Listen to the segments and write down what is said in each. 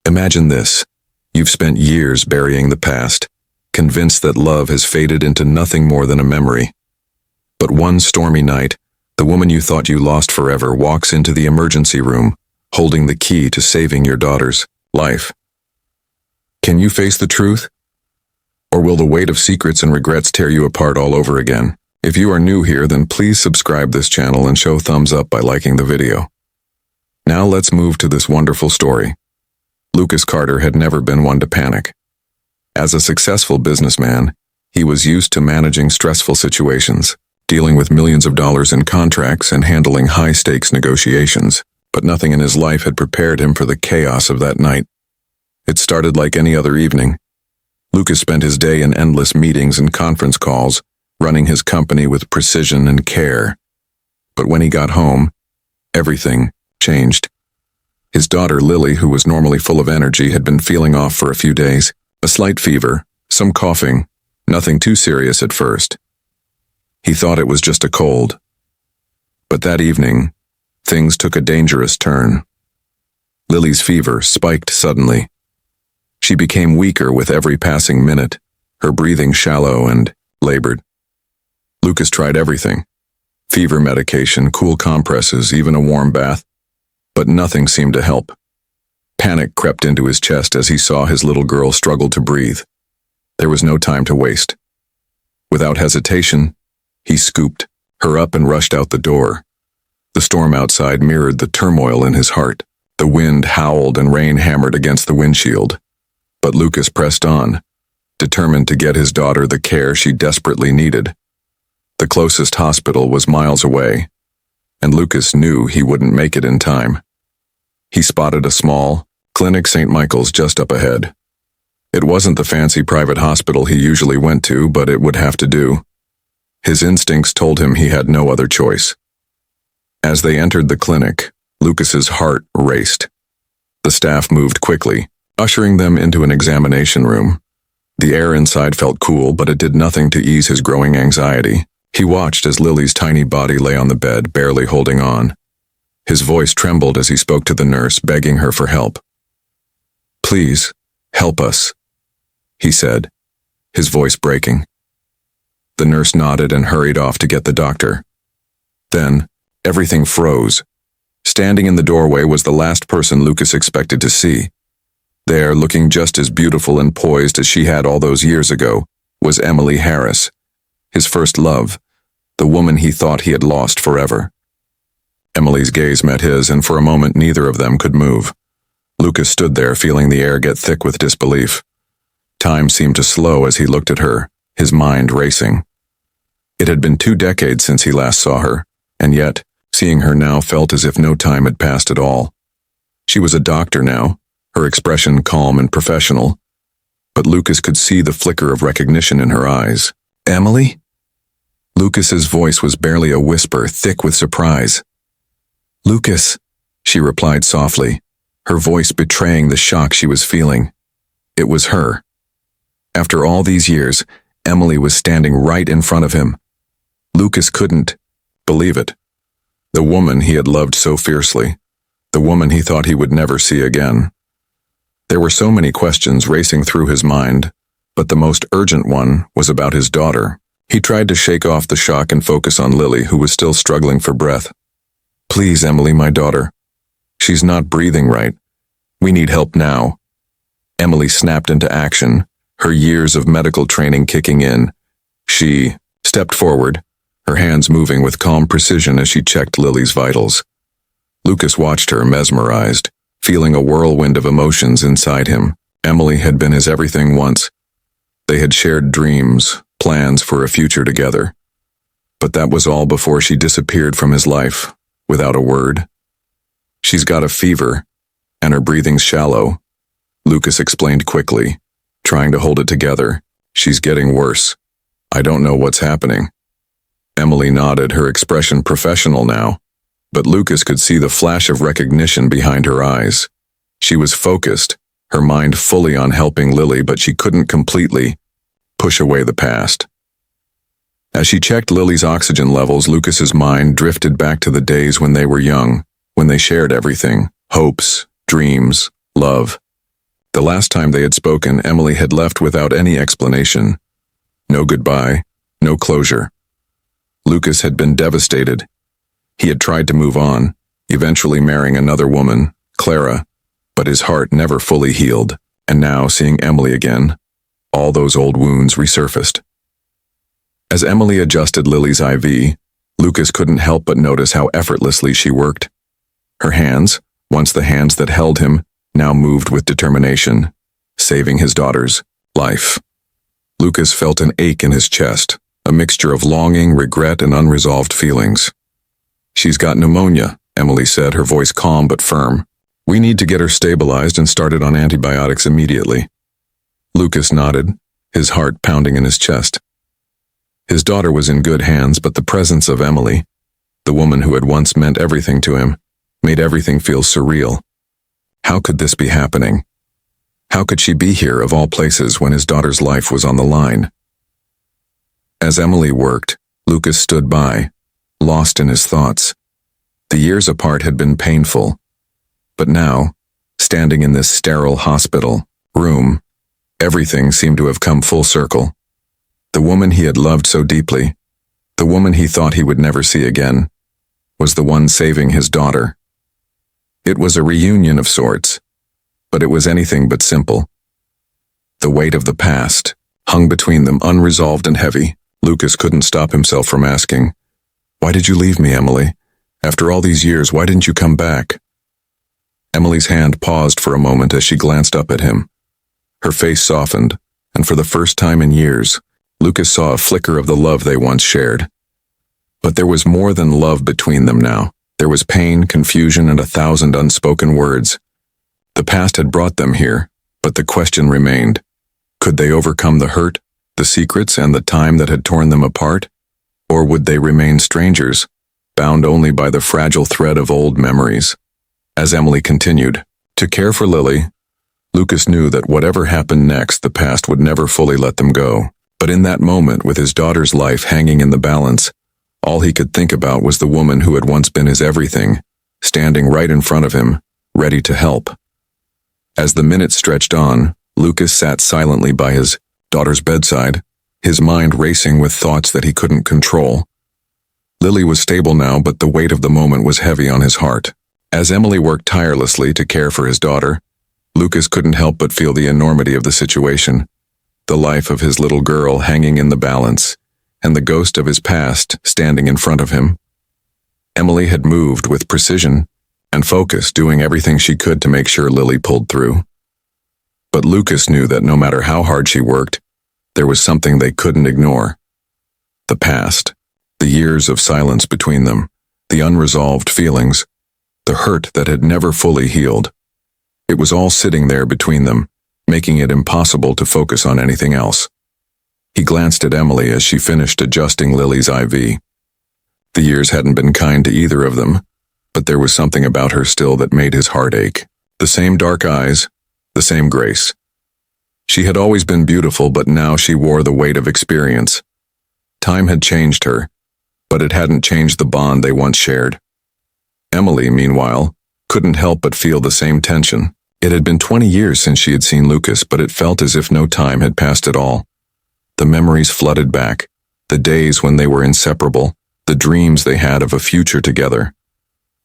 Imagine this. You've spent years burying the past, convinced that love has faded into nothing more than a memory. But one stormy night, the woman you thought you lost forever walks into the emergency room, holding the key to saving your daughter's life. Can you face the truth? Or will the weight of secrets and regrets tear you apart all over again? If you are new here, then please subscribe this channel and show thumbs up by liking the video. Now let's move to this wonderful story. Lucas Carter had never been one to panic. As a successful businessman, he was used to managing stressful situations, dealing with millions of dollars in contracts and handling high-stakes negotiations, but nothing in his life had prepared him for the chaos of that night. It started like any other evening. Lucas spent his day in endless meetings and conference calls, running his company with precision and care. But when he got home, everything changed. His daughter Lily, who was normally full of energy, had been feeling off for a few days. A slight fever, some coughing, nothing too serious at first. He thought it was just a cold. But that evening, things took a dangerous turn. Lily's fever spiked suddenly. She became weaker with every passing minute, her breathing shallow and labored. Lucas tried everything: fever medication, cool compresses, even a warm bath. But nothing seemed to help. Panic crept into his chest as he saw his little girl struggle to breathe. There was no time to waste. Without hesitation, he scooped her up and rushed out the door. The storm outside mirrored the turmoil in his heart. The wind howled and rain hammered against the windshield. But Lucas pressed on, determined to get his daughter the care she desperately needed. The closest hospital was miles away, and Lucas knew he wouldn't make it in time. He spotted a small clinic, St. Michael's, just up ahead. It wasn't the fancy private hospital he usually went to, but it would have to do. His instincts told him he had no other choice. As they entered the clinic, Lucas's heart raced. The staff moved quickly, ushering them into an examination room. The air inside felt cool, but it did nothing to ease his growing anxiety. He watched as Lily's tiny body lay on the bed, barely holding on. His voice trembled as he spoke to the nurse, begging her for help. "Please, help us," he said, his voice breaking. The nurse nodded and hurried off to get the doctor. Then, everything froze. Standing in the doorway was the last person Lucas expected to see. There, looking just as beautiful and poised as she had all those years ago, was Emily Harris, his first love, the woman he thought he had lost forever. Emily's gaze met his, and for a moment neither of them could move. Lucas stood there, feeling the air get thick with disbelief. Time seemed to slow as he looked at her, his mind racing. It had been 2 decades since he last saw her, and yet, seeing her now felt as if no time had passed at all. She was a doctor now, her expression calm and professional, but Lucas could see the flicker of recognition in her eyes. "Emily?" Lucas's voice was barely a whisper, thick with surprise. "Lucas," she replied softly, her voice betraying the shock she was feeling. It was her. After all these years, Emily was standing right in front of him. Lucas couldn't believe it. The woman he had loved so fiercely, the woman he thought he would never see again. There were so many questions racing through his mind, but the most urgent one was about his daughter. He tried to shake off the shock and focus on Lily, who was still struggling for breath. "Please, Emily, my daughter. She's not breathing right. We need help now." Emily snapped into action, her years of medical training kicking in. She stepped forward, her hands moving with calm precision as she checked Lily's vitals. Lucas watched her, mesmerized, feeling a whirlwind of emotions inside him. Emily had been his everything once. They had shared dreams, plans for a future together. But that was all before she disappeared from his life, without a word. "She's got a fever, and her breathing's shallow," Lucas explained quickly, trying to hold it together. "She's getting worse. I don't know what's happening." Emily nodded, her expression professional now, but Lucas could see the flash of recognition behind her eyes. She was focused, her mind fully on helping Lily, but she couldn't completely push away the past. As she checked Lily's oxygen levels, Lucas's mind drifted back to the days when they were young, when they shared everything: hopes, dreams, love. The last time they had spoken, Emily had left without any explanation. No goodbye, no closure. Lucas had been devastated. He had tried to move on, eventually marrying another woman, Clara, but his heart never fully healed, and now, seeing Emily again, all those old wounds resurfaced. As Emily adjusted Lily's IV, Lucas couldn't help but notice how effortlessly she worked. Her hands, once the hands that held him, now moved with determination, saving his daughter's life. Lucas felt an ache in his chest, a mixture of longing, regret, and unresolved feelings. "She's got pneumonia," Emily said, her voice calm but firm. "We need to get her stabilized and started on antibiotics immediately." Lucas nodded, his heart pounding in his chest. His daughter was in good hands, but the presence of Emily, the woman who had once meant everything to him, made everything feel surreal. How could this be happening? How could she be here, of all places, when his daughter's life was on the line? As Emily worked, Lucas stood by, lost in his thoughts. The years apart had been painful, but now, standing in this sterile hospital room, everything seemed to have come full circle. The woman he had loved so deeply, the woman he thought he would never see again, was the one saving his daughter. It was a reunion of sorts, but it was anything but simple. The weight of the past hung between them, unresolved and heavy. Lucas couldn't stop himself from asking, "Why did you leave me, Emily? After all these years, why didn't you come back?" Emily's hand paused for a moment as she glanced up at him. Her face softened, and for the first time in years, Lucas saw a flicker of the love they once shared. But there was more than love between them now. There was pain, confusion, and 1,000 unspoken words. The past had brought them here, but the question remained. Could they overcome the hurt, the secrets, and the time that had torn them apart? Or would they remain strangers, bound only by the fragile thread of old memories? As Emily continued to care for Lily, Lucas knew that whatever happened next, the past would never fully let them go. But in that moment, with his daughter's life hanging in the balance, all he could think about was the woman who had once been his everything, standing right in front of him, ready to help. As the minutes stretched on, Lucas sat silently by his daughter's bedside, his mind racing with thoughts that he couldn't control. Lily was stable now, but the weight of the moment was heavy on his heart. As Emily worked tirelessly to care for his daughter, Lucas couldn't help but feel the enormity of the situation. The life of his little girl hanging in the balance, and the ghost of his past standing in front of him. Emily had moved with precision and focus, doing everything she could to make sure Lily pulled through. But Lucas knew that no matter how hard she worked, there was something they couldn't ignore. The past, the years of silence between them, the unresolved feelings, the hurt that had never fully healed. It was all sitting there between them, making it impossible to focus on anything else. He glanced at Emily as she finished adjusting Lily's IV. The years hadn't been kind to either of them, but there was something about her still that made his heart ache. The same dark eyes, the same grace. She had always been beautiful, but now she wore the weight of experience. Time had changed her, but it hadn't changed the bond they once shared. Emily, meanwhile, couldn't help but feel the same tension. It had been 20 years since she had seen Lucas, but it felt as if no time had passed at all. The memories flooded back, the days when they were inseparable, the dreams they had of a future together.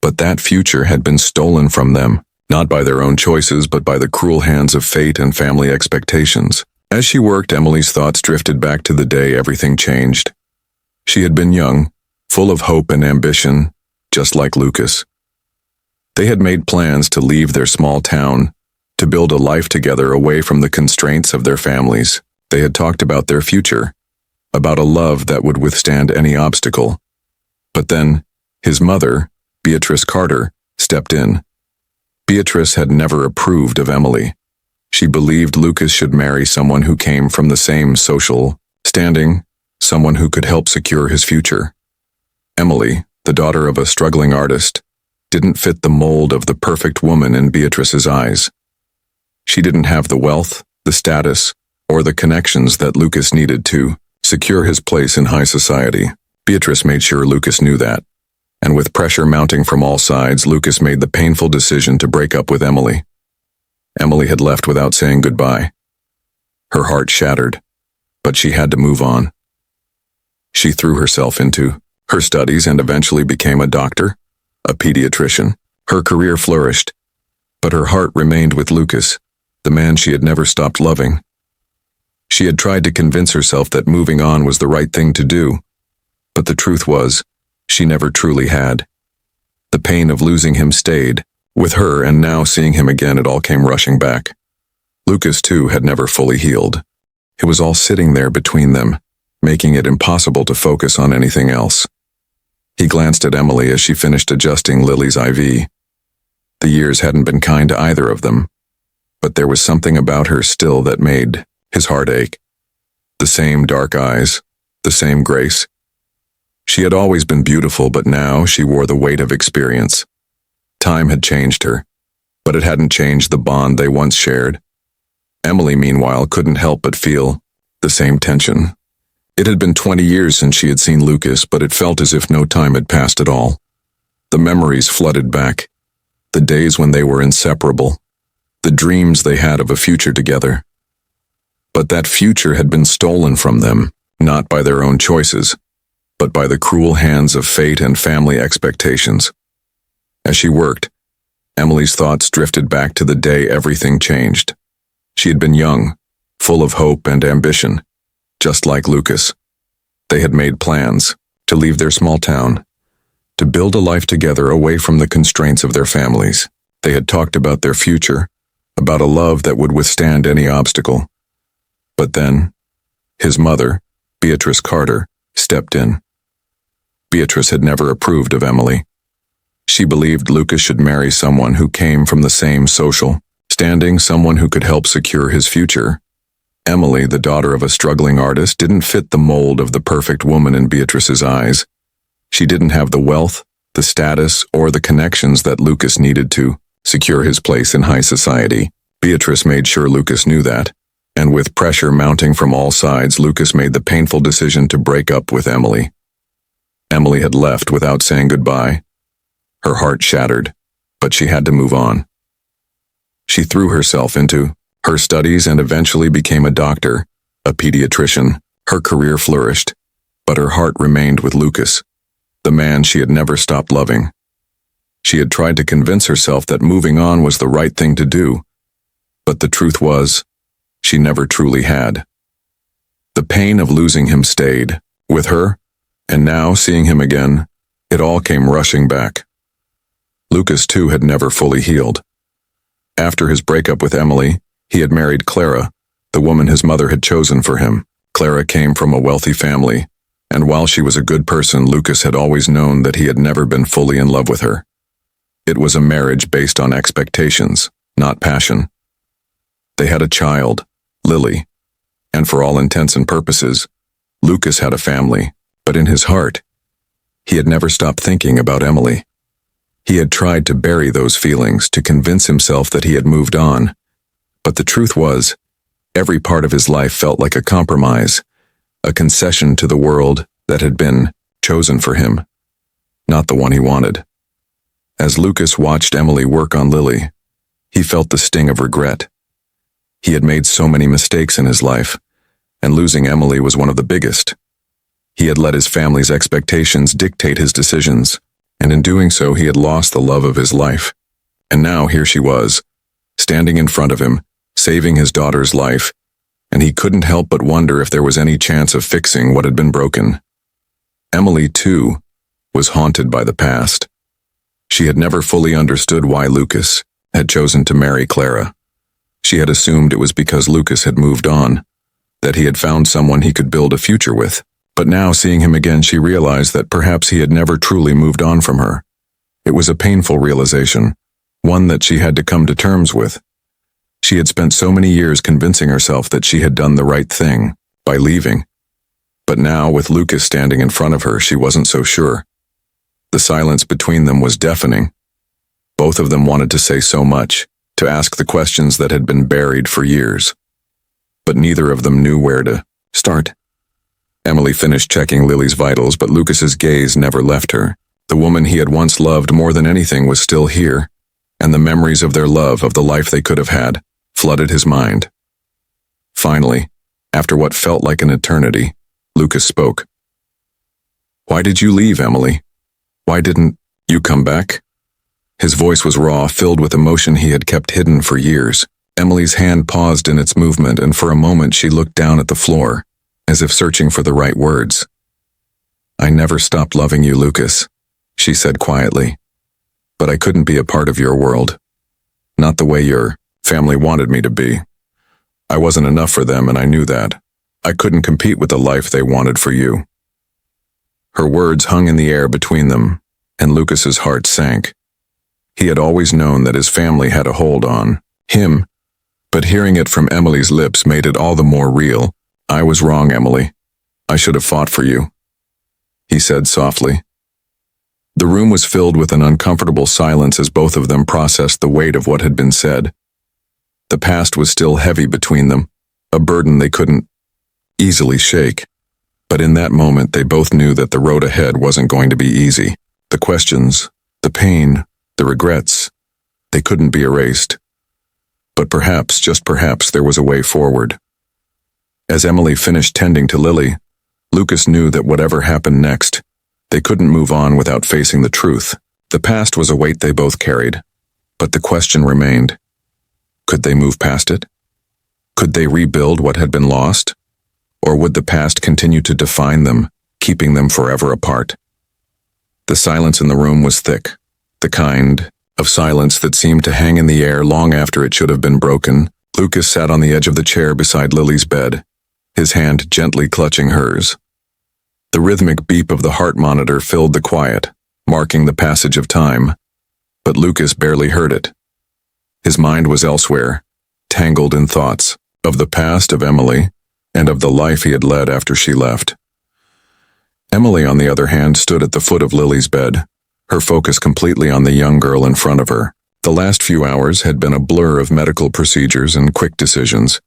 But that future had been stolen from them, not by their own choices, but by the cruel hands of fate and family expectations. As she worked, Emily's thoughts drifted back to the day everything changed. She had been young, full of hope and ambition, just like Lucas. They had made plans to leave their small town, to build a life together away from the constraints of their families. They had talked about their future, about a love that would withstand any obstacle. But then, his mother, Beatrice Carter, stepped in. Beatrice had never approved of Emily. She believed Lucas should marry someone who came from the same social standing, someone who could help secure his future. Emily, the daughter of a struggling artist, didn't fit the mold of the perfect woman in Beatrice's eyes. She didn't have the wealth, the status, or the connections that Lucas needed to secure his place in high society. Beatrice made sure Lucas knew that, and with pressure mounting from all sides, Lucas made the painful decision to break up with Emily. Emily had left without saying goodbye. Her heart shattered, but she had to move on. She threw herself into her studies and eventually became a doctor, a pediatrician. Her career flourished, but her heart remained with Lucas, the man she had never stopped loving. She had tried to convince herself that moving on was the right thing to do, but the truth was, she never truly had. The pain of losing him stayed with her, and now seeing him again, it all came rushing back. Lucas, too, had never fully healed. It was all sitting there between them, making it impossible to focus on anything else. He glanced at Emily as she finished adjusting Lily's IV. The years hadn't been kind to either of them, but there was something about her still that made his heart ache. The same dark eyes, the same grace. She had always been beautiful, but now she wore the weight of experience. Time had changed her, but it hadn't changed the bond they once shared. Emily, meanwhile, couldn't help but feel the same tension. It had been 20 years since she had seen Lucas, but it felt as if no time had passed at all. The memories flooded back, the days when they were inseparable, the dreams they had of a future together. But that future had been stolen from them, not by their own choices, but by the cruel hands of fate and family expectations. As she worked, Emily's thoughts drifted back to the day everything changed. She had been young, full of hope and ambition, just like Lucas. They had made plans to leave their small town, to build a life together away from the constraints of their families. They had talked about their future, about a love that would withstand any obstacle. But then, his mother, Beatrice Carter, stepped in. Beatrice had never approved of Emily. She believed Lucas should marry someone who came from the same social standing, someone who could help secure his future. Emily, the daughter of a struggling artist, didn't fit the mold of the perfect woman in Beatrice's eyes. She didn't have the wealth, the status, or the connections that Lucas needed to secure his place in high society. Beatrice made sure Lucas knew that, and with pressure mounting from all sides, Lucas made the painful decision to break up with Emily. Emily had left without saying goodbye. Her heart shattered, but she had to move on. She threw herself into her studies and eventually became a doctor, a pediatrician. Her career flourished, but her heart remained with Lucas, the man she had never stopped loving. She had tried to convince herself that moving on was the right thing to do, but the truth was, she never truly had. The pain of losing him stayed with her, and now, seeing him again, it all came rushing back. Lucas, too, had never fully healed. After his breakup with Emily, he had married Clara, the woman his mother had chosen for him. Clara came from a wealthy family, and while she was a good person, Lucas had always known that he had never been fully in love with her. It was a marriage based on expectations, not passion. They had a child, Lily, and for all intents and purposes, Lucas had a family, but in his heart, he had never stopped thinking about Emily. He had tried to bury those feelings, to convince himself that he had moved on, but the truth was, every part of his life felt like a compromise, a concession to the world that had been chosen for him, not the one he wanted. As Lucas watched Emily work on Lily, he felt the sting of regret. He had made so many mistakes in his life, and losing Emily was one of the biggest. He had let his family's expectations dictate his decisions, and in doing so he had lost the love of his life. And now here she was, standing in front of him, saving his daughter's life, and he couldn't help but wonder if there was any chance of fixing what had been broken. Emily, too, was haunted by the past. She had never fully understood why Lucas had chosen to marry Clara. She had assumed it was because Lucas had moved on, that he had found someone he could build a future with. But now, seeing him again, she realized that perhaps he had never truly moved on from her. It was a painful realization, one that she had to come to terms with. She had spent so many years convincing herself that she had done the right thing by leaving. But now, with Lucas standing in front of her, she wasn't so sure. The silence between them was deafening. Both of them wanted to say so much, to ask the questions that had been buried for years. But neither of them knew where to start. Emily finished checking Lily's vitals, but Lucas's gaze never left her. The woman he had once loved more than anything was still here, and the memories of their love, of the life they could have had, flooded his mind. Finally, after what felt like an eternity, Lucas spoke. "Why did you leave, Emily? Why didn't you come back?" His voice was raw, filled with emotion he had kept hidden for years. Emily's hand paused in its movement, and for a moment she looked down at the floor, as if searching for the right words. "I never stopped loving you, Lucas," she said quietly. "But I couldn't be a part of your world. Not the way your family wanted me to be. I wasn't enough for them, and I knew that. I couldn't compete with the life they wanted for you." Her words hung in the air between them, and Lucas's heart sank. He had always known that his family had a hold on him, but hearing it from Emily's lips made it all the more real. "I was wrong, Emily. I should have fought for you," he said softly. The room was filled with an uncomfortable silence as both of them processed the weight of what had been said. The past was still heavy between them, a burden they couldn't easily shake. But in that moment they both knew that the road ahead wasn't going to be easy. The questions, the pain, the regrets, they couldn't be erased. But perhaps, just perhaps, there was a way forward. As Emily finished tending to Lily, Lucas knew that whatever happened next, they couldn't move on without facing the truth. The past was a weight they both carried, but the question remained. Could they move past it? Could they rebuild what had been lost? Or would the past continue to define them, keeping them forever apart? The silence in the room was thick, the kind of silence that seemed to hang in the air long after it should have been broken. Lucas sat on the edge of the chair beside Lily's bed, his hand gently clutching hers. The rhythmic beep of the heart monitor filled the quiet, marking the passage of time, but Lucas barely heard it. His mind was elsewhere, tangled in thoughts of the past of Emily and of the life he had led after she left. Emily, on the other hand, stood at the foot of Lily's bed, her focus completely on the young girl in front of her. The last few hours had been a blur of medical procedures and quick decisions.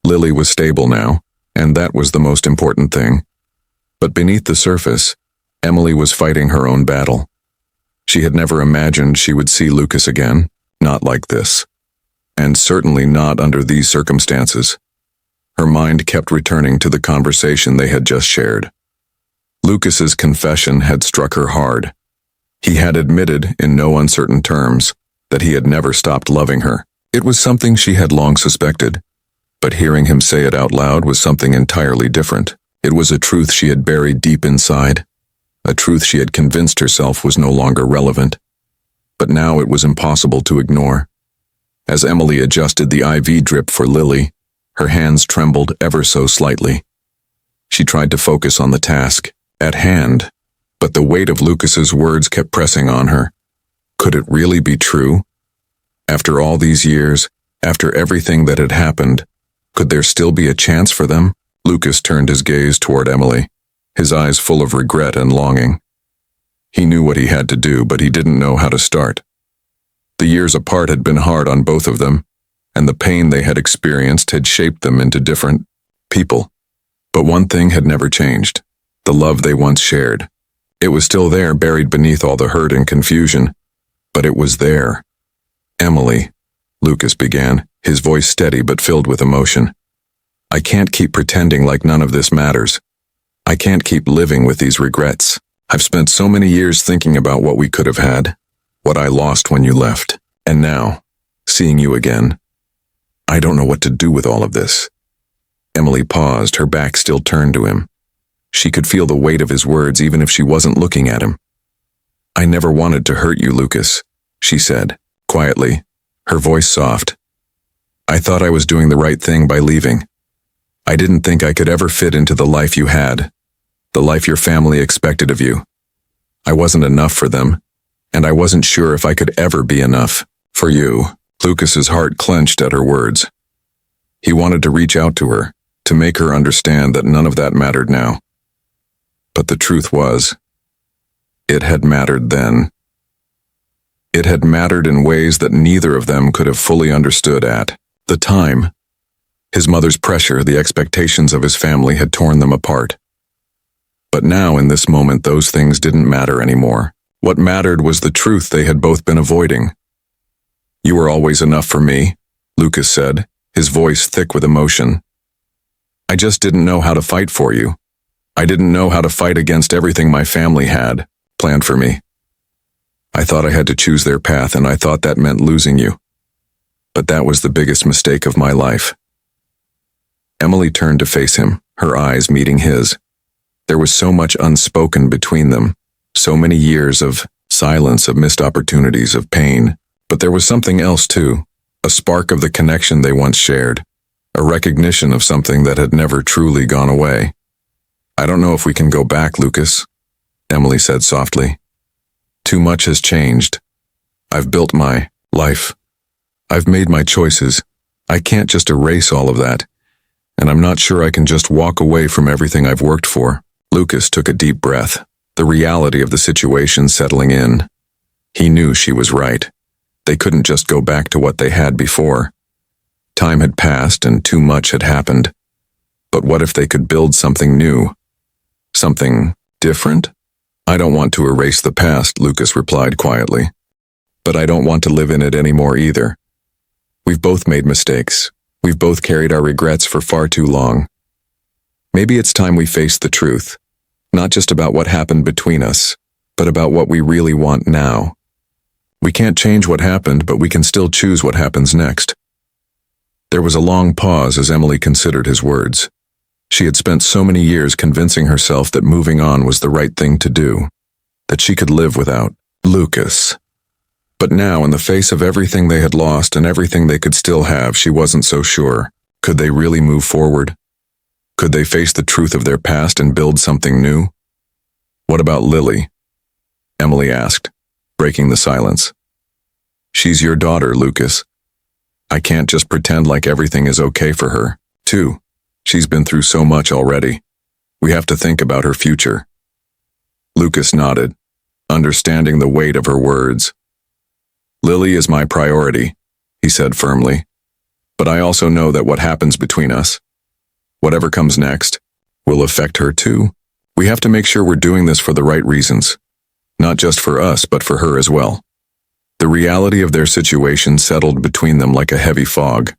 Lily was stable now, and that was the most important thing. But beneath the surface, Emily was fighting her own battle. She had never imagined she would see Lucas again, not like this. And certainly not under these circumstances. Her mind kept returning to the conversation they had just shared. Lucas's confession had struck her hard. He had admitted, in no uncertain terms, that he had never stopped loving her. It was something she had long suspected, but hearing him say it out loud was something entirely different. It was a truth she had buried deep inside, a truth she had convinced herself was no longer relevant. But now it was impossible to ignore. As Emily adjusted the IV drip for Lily, her hands trembled ever so slightly. She tried to focus on the task at hand, but the weight of Lucas's words kept pressing on her. Could it really be true? After all these years, after everything that had happened, could there still be a chance for them? Lucas turned his gaze toward Emily, his eyes full of regret and longing. He knew what he had to do, but he didn't know how to start. The years apart had been hard on both of them, and the pain they had experienced had shaped them into different people. But one thing had never changed: the love they once shared. It was still there, buried beneath all the hurt and confusion, but it was there. "Emily," Lucas began, his voice steady but filled with emotion. "I can't keep pretending like none of this matters. I can't keep living with these regrets. I've spent so many years thinking about what we could have had, what I lost when you left, and now, seeing you again, I don't know what to do with all of this." Emily paused, her back still turned to him. She could feel the weight of his words even if she wasn't looking at him. "I never wanted to hurt you, Lucas," she said, quietly, her voice soft. "I thought I was doing the right thing by leaving. I didn't think I could ever fit into the life you had, the life your family expected of you. I wasn't enough for them, and I wasn't sure if I could ever be enough for you." Lucas's heart clenched at her words. He wanted to reach out to her, to make her understand that none of that mattered now. But the truth was, it had mattered then. It had mattered in ways that neither of them could have fully understood at the time. His mother's pressure, the expectations of his family had torn them apart. But now, in this moment, those things didn't matter anymore. What mattered was the truth they had both been avoiding. You were always enough for me, Lucas said, his voice thick with emotion. I just didn't know how to fight for you. I didn't know how to fight against everything my family had planned for me. I thought I had to choose their path, and I thought that meant losing you. But that was the biggest mistake of my life. Emily turned to face him, her eyes meeting his. There was so much unspoken between them, so many years of silence, of missed opportunities, of pain. But there was something else too, a spark of the connection they once shared, a recognition of something that had never truly gone away. I don't know if we can go back, Lucas, Emily said softly. Too much has changed. I've built my life. I've made my choices. I can't just erase all of that. And I'm not sure I can just walk away from everything I've worked for. Lucas took a deep breath, the reality of the situation settling in. He knew she was right. They couldn't just go back to what they had before. Time had passed and too much had happened. But what if they could build something new? Something different? I don't want to erase the past, Lucas replied quietly. But I don't want to live in it anymore either. We've both made mistakes. We've both carried our regrets for far too long. Maybe it's time we face the truth, not just about what happened between us, but about what we really want now. We can't change what happened, but we can still choose what happens next. There was a long pause as Emily considered his words. She had spent so many years convincing herself that moving on was the right thing to do, that she could live without Lucas. But now, in the face of everything they had lost and everything they could still have, she wasn't so sure. Could they really move forward? Could they face the truth of their past and build something new? What about Lily? Emily asked, breaking the silence. She's your daughter, Lucas. I can't just pretend like everything is okay for her, too. She's been through so much already. We have to think about her future. Lucas nodded, understanding the weight of her words. Lily is my priority, he said firmly. But I also know that what happens between us, whatever comes next, will affect her too. We have to make sure we're doing this for the right reasons, not just for us, but for her as well. The reality of their situation settled between them like a heavy fog.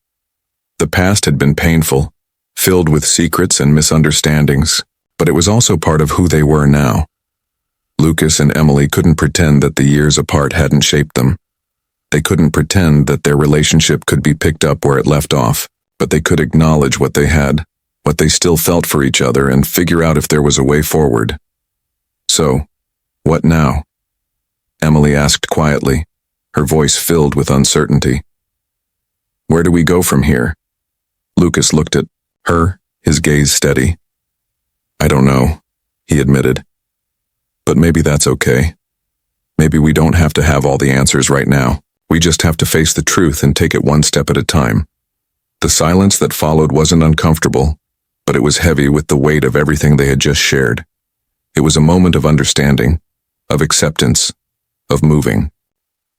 The past had been painful, filled with secrets and misunderstandings, but it was also part of who they were now. Lucas and Emily couldn't pretend that the years apart hadn't shaped them. They couldn't pretend that their relationship could be picked up where it left off, but they could acknowledge what they had, what they still felt for each other, and figure out if there was a way forward. So, what now? Emily asked quietly, her voice filled with uncertainty. Where do we go from here? Lucas looked at her, his gaze steady. I don't know, he admitted. But maybe that's okay. Maybe we don't have to have all the answers right now. We just have to face the truth and take it one step at a time. The silence that followed wasn't uncomfortable, but it was heavy with the weight of everything they had just shared. It was a moment of understanding, of acceptance, of moving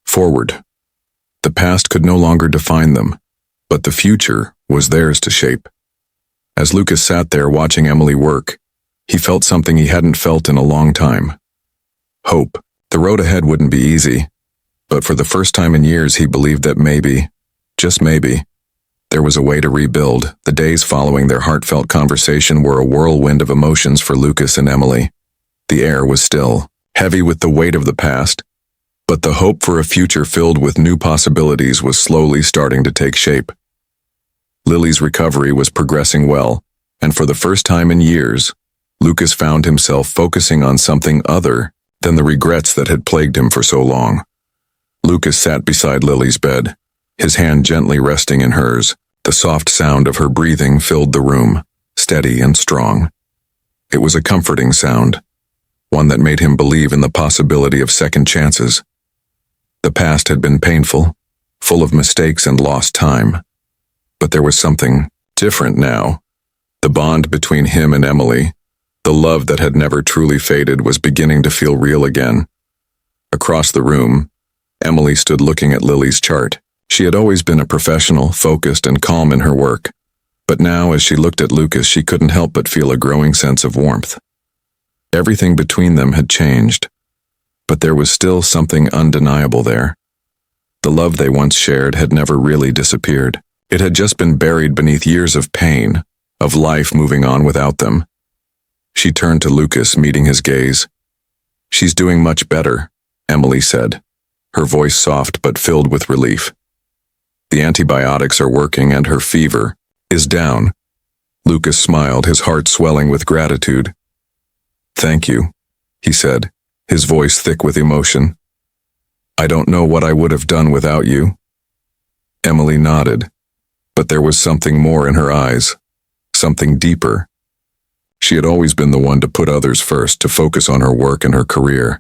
forward. The past could no longer define them, but the future was theirs to shape. As Lucas sat there watching Emily work, he felt something he hadn't felt in a long time. Hope. The road ahead wouldn't be easy, but for the first time in years he believed that maybe, just maybe, there was a way to rebuild. The days following their heartfelt conversation were a whirlwind of emotions for Lucas and Emily. The air was still heavy with the weight of the past, but the hope for a future filled with new possibilities was slowly starting to take shape. Lily's recovery was progressing well, and for the first time in years, Lucas found himself focusing on something other than the regrets that had plagued him for so long. Lucas sat beside Lily's bed, his hand gently resting in hers. The soft sound of her breathing filled the room, steady and strong. It was a comforting sound, one that made him believe in the possibility of second chances. The past had been painful, full of mistakes and lost time. But there was something different now. The bond between him and Emily, the love that had never truly faded, was beginning to feel real again. Across the room, Emily stood looking at Lily's chart. She had always been a professional, focused, and calm in her work. But now, as she looked at Lucas, she couldn't help but feel a growing sense of warmth. Everything between them had changed, but there was still something undeniable there. The love they once shared had never really disappeared. It had just been buried beneath years of pain, of life moving on without them. She turned to Lucas, meeting his gaze. "She's doing much better," Emily said, her voice soft but filled with relief. "The antibiotics are working and her fever is down." Lucas smiled, his heart swelling with gratitude. "Thank you," he said, his voice thick with emotion. "I don't know what I would have done without you." Emily nodded, but there was something more in her eyes, something deeper. She had always been the one to put others first, to focus on her work and her career.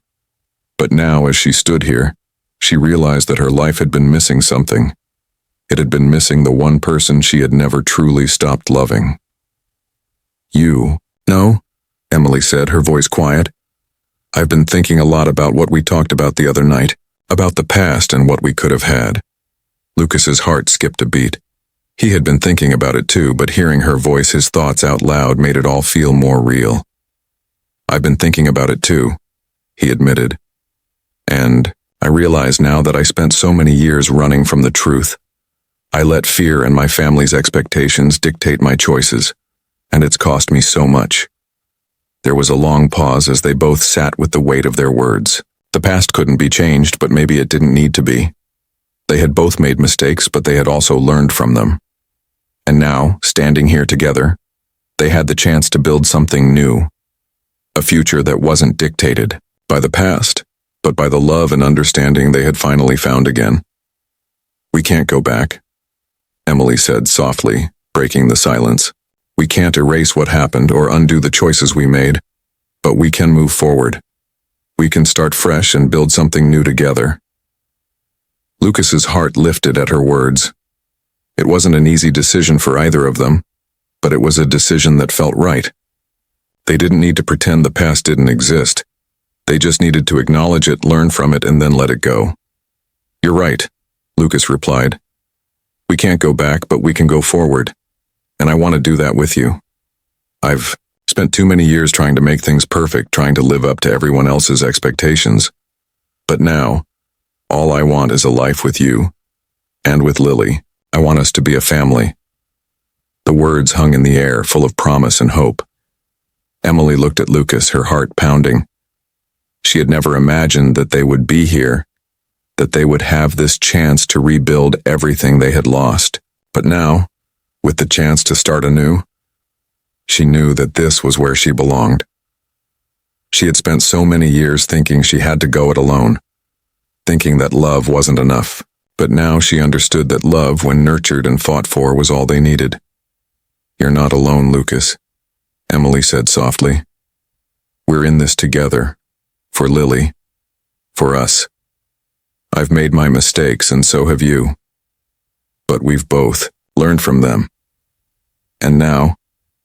But now, as she stood here, she realized that her life had been missing something. It had been missing the one person she had never truly stopped loving. "You?" "No," Emily said, her voice quiet. "I've been thinking a lot about what we talked about the other night, about the past and what we could have had." Lucas's heart skipped a beat. He had been thinking about it too, but hearing her voice his thoughts out loud made it all feel more real. "I've been thinking about it too," he admitted. "And I realize now that I spent so many years running from the truth. I let fear and my family's expectations dictate my choices, and it's cost me so much." There was a long pause as they both sat with the weight of their words. The past couldn't be changed, but maybe it didn't need to be. They had both made mistakes, but they had also learned from them. And now, standing here together, they had the chance to build something new. A future that wasn't dictated by the past, but by the love and understanding they had finally found again. "We can't go back," Emily said softly, breaking the silence. "We can't erase what happened or undo the choices we made, but we can move forward. We can start fresh and build something new together." Lucas's heart lifted at her words. It wasn't an easy decision for either of them, but it was a decision that felt right. They didn't need to pretend the past didn't exist. They just needed to acknowledge it, learn from it, and then let it go. "You're right," Lucas replied. "We can't go back, but we can go forward. And I want to do that with you. I've spent too many years trying to make things perfect, trying to live up to everyone else's expectations. But now, all I want is a life with you. And with Lily. I want us to be a family." The words hung in the air, full of promise and hope. Emily looked at Lucas, her heart pounding. She had never imagined that they would be here, that they would have this chance to rebuild everything they had lost. But now, with the chance to start anew, she knew that this was where she belonged. She had spent so many years thinking she had to go it alone, thinking that love wasn't enough. But now she understood that love, when nurtured and fought for, was all they needed. "You're not alone, Lucas," Emily said softly. "We're in this together. For Lily. For us. I've made my mistakes, and so have you. But we've both learned from them. And now,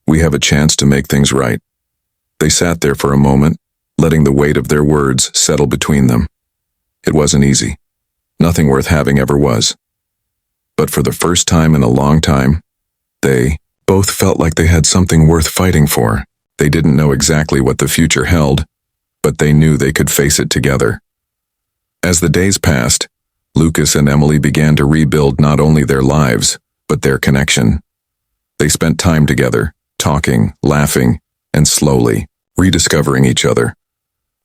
we have a chance to make things right." They sat there for a moment, letting the weight of their words settle between them. It wasn't easy. Nothing worth having ever was. But for the first time in a long time, they both felt like they had something worth fighting for. They didn't know exactly what the future held, but they knew they could face it together. As the days passed, Lucas and Emily began to rebuild not only their lives, but their connection. They spent time together, talking, laughing, and slowly rediscovering each other.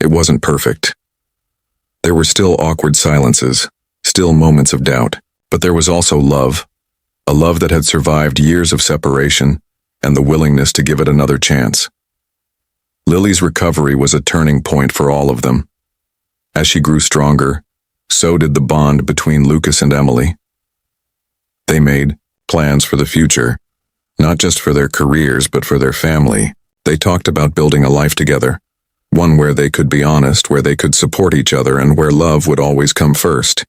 It wasn't perfect. There were still awkward silences, still moments of doubt, but there was also love, a love that had survived years of separation and the willingness to give it another chance. Lily's recovery was a turning point for all of them. As she grew stronger, so did the bond between Lucas and Emily. They made plans for the future, not just for their careers but for their family. They talked about building a life together, one where they could be honest, where they could support each other, and where love would always come first.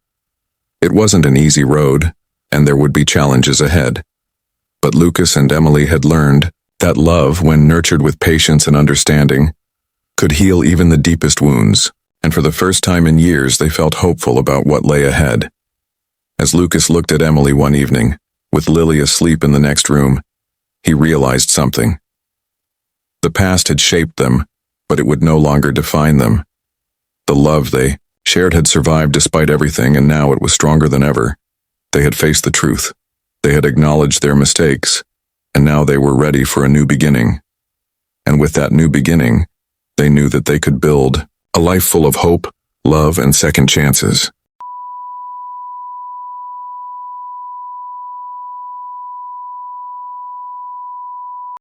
It wasn't an easy road, and there would be challenges ahead. But Lucas and Emily had learned that love, when nurtured with patience and understanding, could heal even the deepest wounds, and for the first time in years they felt hopeful about what lay ahead. As Lucas looked at Emily one evening, with Lily asleep in the next room, he realized something. The past had shaped them, but it would no longer define them. The love they Shared had survived despite everything, and now it was stronger than ever. They had faced the truth. They had acknowledged their mistakes, and now they were ready for a new beginning. And with that new beginning, they knew that they could build a life full of hope, love, and second chances.